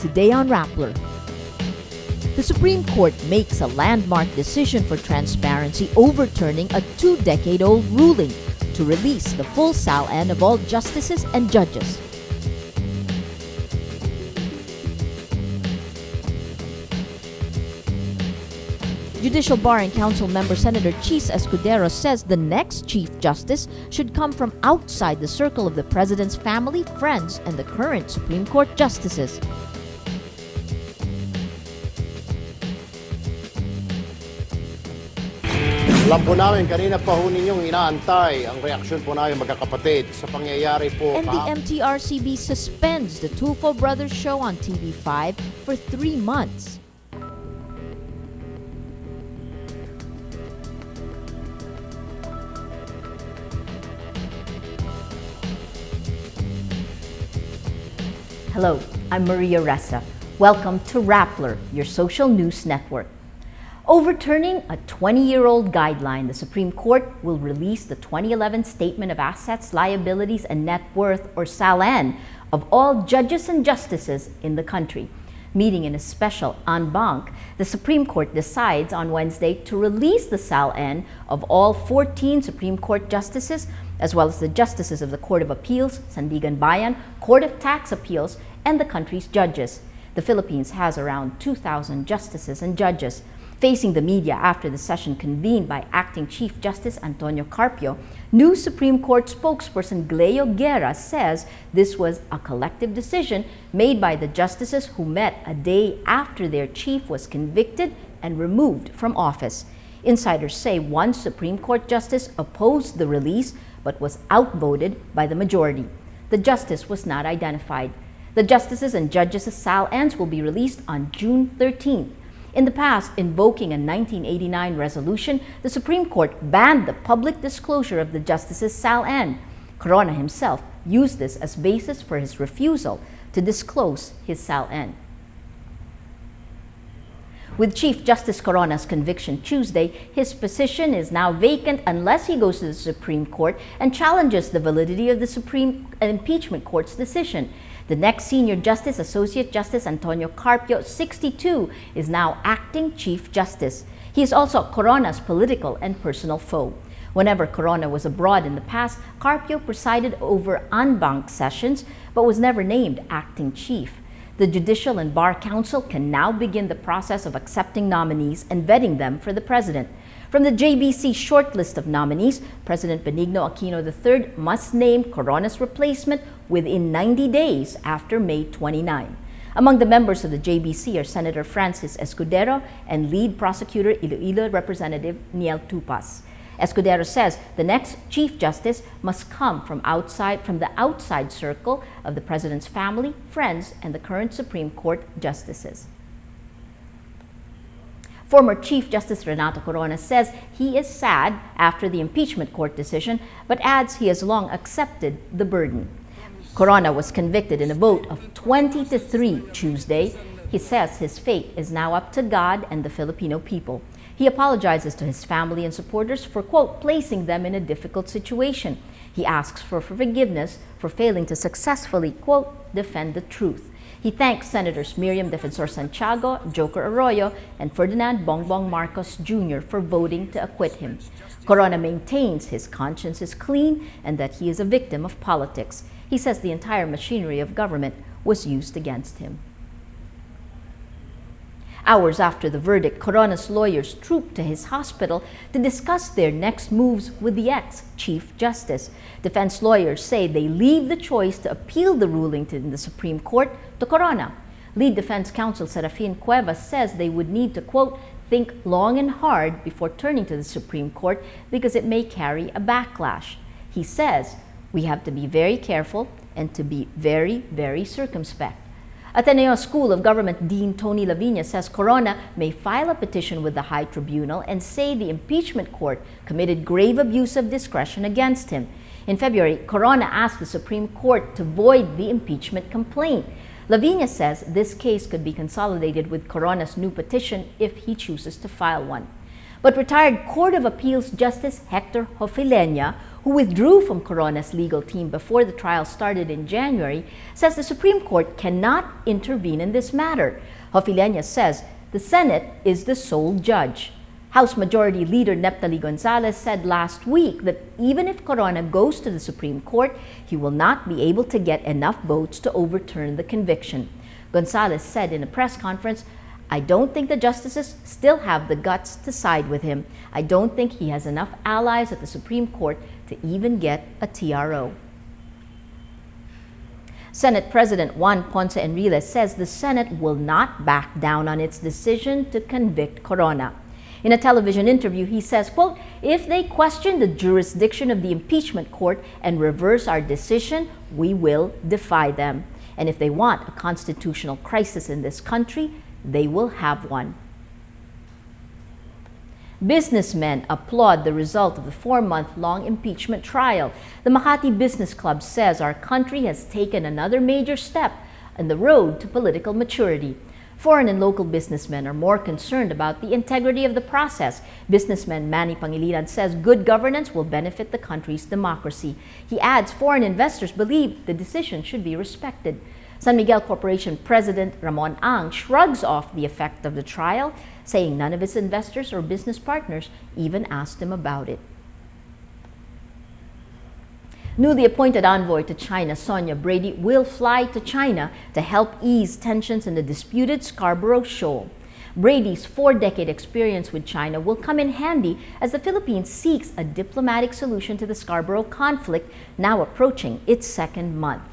Today on Rappler. The Supreme Court makes a landmark decision for transparency, overturning a 2-decade-old ruling to release the full SALN of all justices and judges. Judicial Bar and Council member Senator Chis Escudero says the next Chief Justice should come from outside the circle of the President's family, friends, and the current Supreme Court justices. Alam po namin, kanina pa ho ninyong inaantay ang reaksyon po namin magkakapatid sa pangyayari po. And the MTRCB suspends the Tulfo Brothers show on TV5 for 3 months. Hello, I'm Maria Ressa. Welcome to Rappler, your social news network. Overturning a 20-year-old guideline, the Supreme Court will release the 2011 Statement of Assets, Liabilities, and Net Worth, or SALN, of all judges and justices in the country. Meeting in a special en banc, the Supreme Court decides on Wednesday to release the SALN of all 14 Supreme Court justices, as well as the justices of the Court of Appeals, Sandigan Bayan, Court of Tax Appeals, and the country's judges. The Philippines has around 2,000 justices and judges. Facing the media after the session convened by Acting Chief Justice Antonio Carpio, new Supreme Court spokesperson Gleo Guerra says this was a collective decision made by the justices who met a day after their chief was convicted and removed from office. Insiders say one Supreme Court justice opposed the release but was outvoted by the majority. The justice was not identified. The justices and judges' SALNs will be released on June 13th. In the past, invoking a 1989 resolution, the Supreme Court banned the public disclosure of the justices' SALN. Corona himself used this as basis for his refusal to disclose his SALN. With Chief Justice Corona's conviction Tuesday, his position is now vacant unless he goes to the Supreme Court and challenges the validity of the Supreme Impeachment Court's decision. The next Senior Justice, Associate Justice Antonio Carpio, 62, is now Acting Chief Justice. He is also Corona's political and personal foe. Whenever Corona was abroad in the past, Carpio presided over en banc sessions but was never named Acting Chief. The Judicial and Bar Council can now begin the process of accepting nominees and vetting them for the President. From the JBC shortlist of nominees, President Benigno Aquino III must name Corona's replacement within 90 days after May 29. Among the members of the JBC are Senator Francis Escudero and lead prosecutor Iloilo Representative Niel Tupas. Escudero says the next Chief Justice must come from the outside circle of the President's family, friends, and the current Supreme Court justices. Former Chief Justice Renato Corona says he is sad after the impeachment court decision, but adds he has long accepted the burden. Corona was convicted in a vote of 20-3 Tuesday. He says his fate is now up to God and the Filipino people. He apologizes to his family and supporters for, quote, placing them in a difficult situation. He asks for forgiveness for failing to successfully, quote, defend the truth. He thanks Senators Miriam Defensor Santiago, Joker Arroyo, and Ferdinand Bongbong Marcos Jr. for voting to acquit him. Corona maintains his conscience is clean and that he is a victim of politics. He says the entire machinery of government was used against him. Hours after the verdict, Corona's lawyers trooped to his hospital to discuss their next moves with the ex-Chief Justice. Defense lawyers say they leave the choice to appeal the ruling to the Supreme Court to Corona. Lead Defense Counsel Serafin Cuevas says they would need to, quote, think long and hard before turning to the Supreme Court because it may carry a backlash. He says we have to be very careful and to be very, very circumspect. Ateneo School of Government Dean Tony Lavinia says Corona may file a petition with the High Tribunal and say the impeachment court committed grave abuse of discretion against him. In February, Corona asked the Supreme Court to void the impeachment complaint. Lavinia says this case could be consolidated with Corona's new petition if he chooses to file one. But retired Court of Appeals Justice Hector Hofilenya who withdrew from Corona's legal team before the trial started in January, says the Supreme Court cannot intervene in this matter. Hofilenya says the Senate is the sole judge. House Majority Leader Neptali Gonzalez said last week that even if Corona goes to the Supreme Court, he will not be able to get enough votes to overturn the conviction. Gonzalez said in a press conference, "I don't think the justices still have the guts to side with him. I don't think he has enough allies at the Supreme Court to even get a TRO." Senate President Juan Ponce Enrile says the Senate will not back down on its decision to convict Corona. In a television interview, he says, quote, "If they question the jurisdiction of the impeachment court and reverse our decision, we will defy them. And if they want a constitutional crisis in this country, they will have one." Businessmen applaud the result of the 4-month-long impeachment trial. The Makati Business Club says our country has taken another major step on the road to political maturity. Foreign and local businessmen are more concerned about the integrity of the process. Businessman Manny Pangilinan says good governance will benefit the country's democracy. He adds foreign investors believe the decision should be respected. San Miguel Corporation President Ramon Ang shrugs off the effect of the trial, saying none of his investors or business partners even asked him about it. Newly appointed envoy to China, Sonia Brady, will fly to China to help ease tensions in the disputed Scarborough Shoal. Brady's 4-decade experience with China will come in handy as the Philippines seeks a diplomatic solution to the Scarborough conflict, now approaching its 2nd month.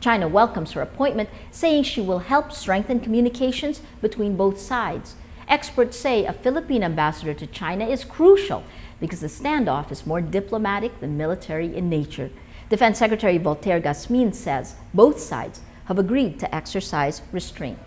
China welcomes her appointment, saying she will help strengthen communications between both sides. Experts say a Philippine ambassador to China is crucial because the standoff is more diplomatic than military in nature. Defense Secretary Voltaire Gasmin says both sides have agreed to exercise restraint.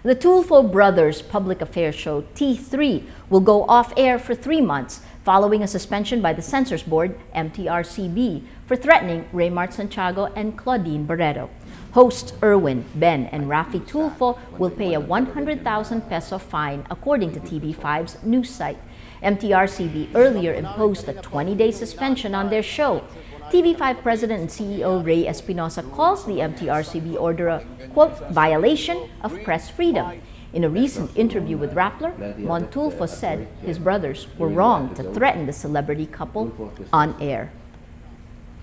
The Tulfo Brothers public affairs show T3 will go off air for 3 months following a suspension by the Censors Board, MTRCB, for threatening Raymart Santiago and Claudine Barreto. Hosts Erwin, Ben, and Rafi Tulfo will pay a 100,000 peso fine, according to TV5's news site. MTRCB earlier imposed a 20-day suspension on their show. TV5 President and CEO Ray Espinosa calls the MTRCB order a, quote, violation of press freedom. In a recent interview with Rappler, Montulfo said his brothers were wrong to threaten the celebrity couple on air.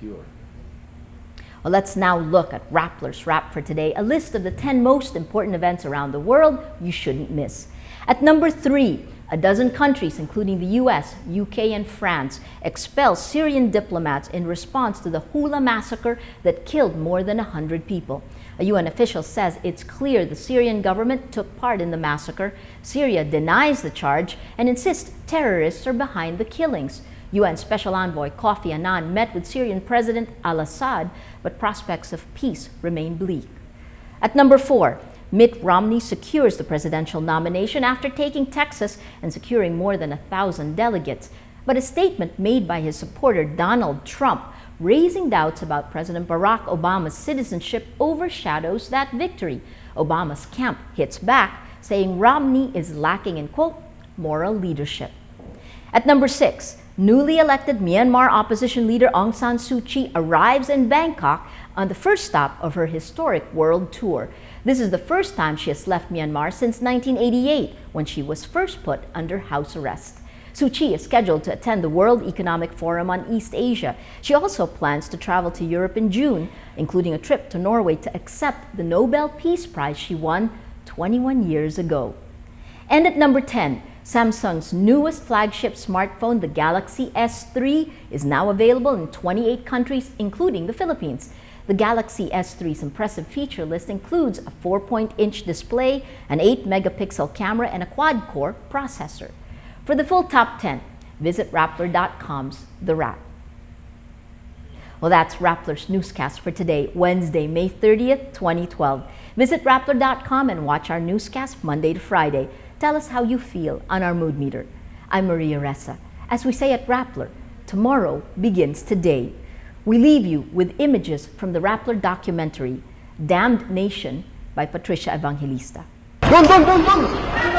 Well, let's now look at Rappler's Wrap for today, a list of the 10 most important events around the world you shouldn't miss. At number 3, a dozen countries, including the US, UK, and France, expel Syrian diplomats in response to the Hula massacre that killed more than 100 people. A UN official says it's clear the Syrian government took part in the massacre. Syria denies the charge and insists terrorists are behind the killings. UN Special Envoy Kofi Annan met with Syrian President al-Assad, but prospects of peace remain bleak. At number 4, Mitt Romney secures the presidential nomination after taking Texas and securing more than 1,000 delegates. But a statement made by his supporter Donald Trump, raising doubts about President Barack Obama's citizenship, overshadows that victory. Obama's camp hits back, saying Romney is lacking in, quote, moral leadership. At number 6, newly elected Myanmar opposition leader Aung San Suu Kyi arrives in Bangkok on the first stop of her historic world tour. This is the first time she has left Myanmar since 1988, when she was first put under house arrest. Suu Kyi is scheduled to attend the World Economic Forum on East Asia. She also plans to travel to Europe in June, including a trip to Norway to accept the Nobel Peace Prize she won 21 years ago. And at number 10, Samsung's newest flagship smartphone, the Galaxy S3, is now available in 28 countries, including the Philippines. The Galaxy S3's impressive feature list includes a 4-inch display, an 8-megapixel camera, and a quad-core processor. For the full top 10, visit Rappler.com's The Wrap. Well, that's Rappler's Newscast for today, Wednesday, May 30th, 2012. Visit Rappler.com and watch our newscast Monday to Friday. Tell us how you feel on our mood meter. I'm Maria Ressa. As we say at Rappler, tomorrow begins today. We leave you with images from the Rappler documentary, Damned Nation by Patricia Evangelista. Dun, dun, dun, dun!